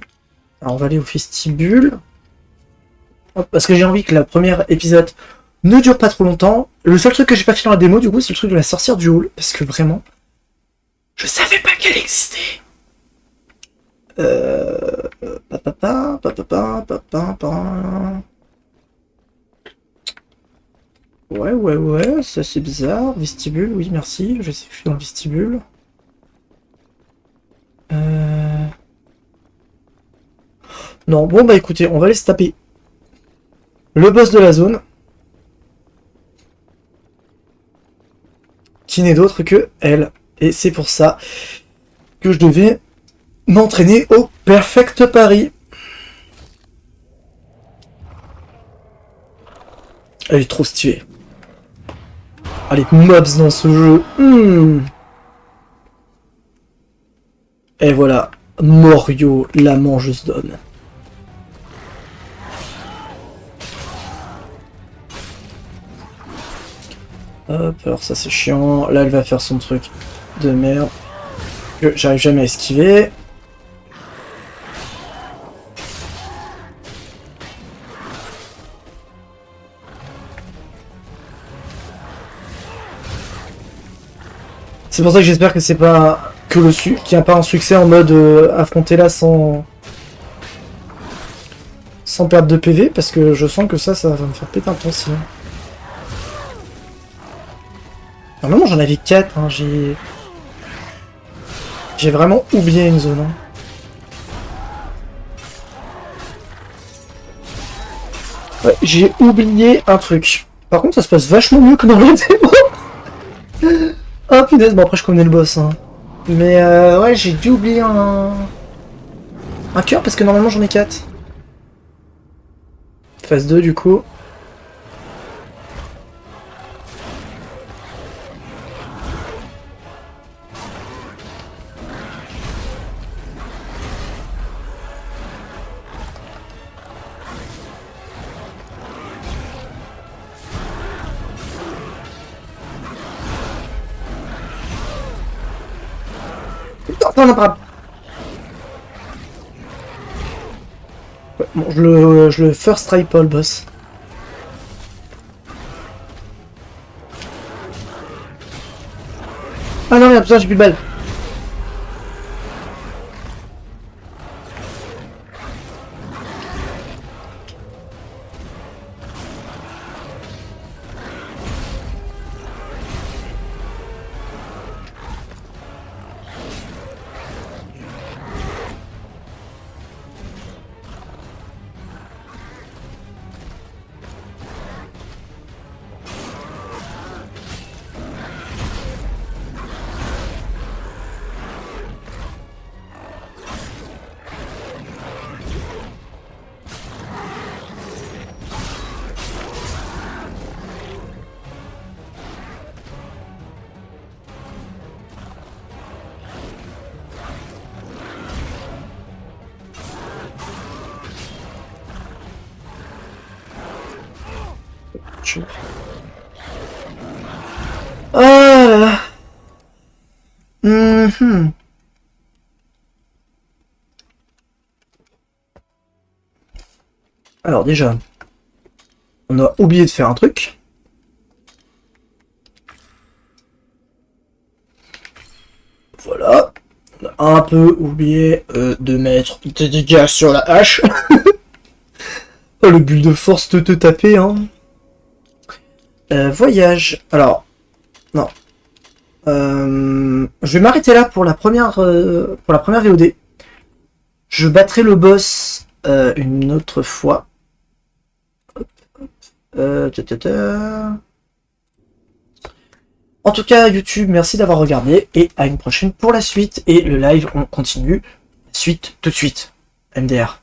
Alors on va aller au vestibule. Hop, parce que j'ai envie que le premier épisode ne dure pas trop longtemps. Le seul truc que j'ai pas fait dans la démo, du coup, c'est le truc de la sorcière du hall. Parce que vraiment, je savais pas qu'elle existait. Ouais, ça c'est bizarre. Vestibule, oui, merci. Je sais que je suis dans le vestibule. Non, bon bah écoutez, on va aller se taper le boss de la zone. Qui n'est d'autre que elle. Et c'est pour ça que je devais m'entraîner au Perfect Paris. Elle est trop stylée. Ah, les mobs dans ce jeu. Et voilà, Morio, la mangeuse d'hommes. Hop, alors ça c'est chiant. Là, elle va faire son truc de merde. Que j'arrive jamais à esquiver. C'est pour ça que j'espère que c'est pas que qu'il n'y a pas un succès en mode affronter là sans perdre de PV, parce que je sens que ça va me faire péter un plomb sinon. Normalement j'en avais 4, hein, j'ai vraiment oublié une zone. Hein. Ouais, j'ai oublié un truc. Par contre ça se passe vachement mieux que dans la démo. Ah punaise, bon après je connais le boss. Hein. Mais ouais, j'ai dû oublier un cœur parce que normalement j'en ai 4. Phase 2 du coup. Non, non, pas. Ouais, bon, je le first try pas le boss. Ah non, merde, putain, j'ai plus de balles. Oh là là. Mhm. Alors déjà, on a oublié de faire un truc. Voilà. On a un peu oublié de mettre des dégâts sur la hache. Oh, le bulle de force de te taper, hein. Voyage. Alors, non. Je vais m'arrêter là pour la première VOD. Je battrai le boss une autre fois. En tout cas, YouTube, merci d'avoir regardé et à une prochaine pour la suite. Et le live, on continue. Suite tout de suite. MDR.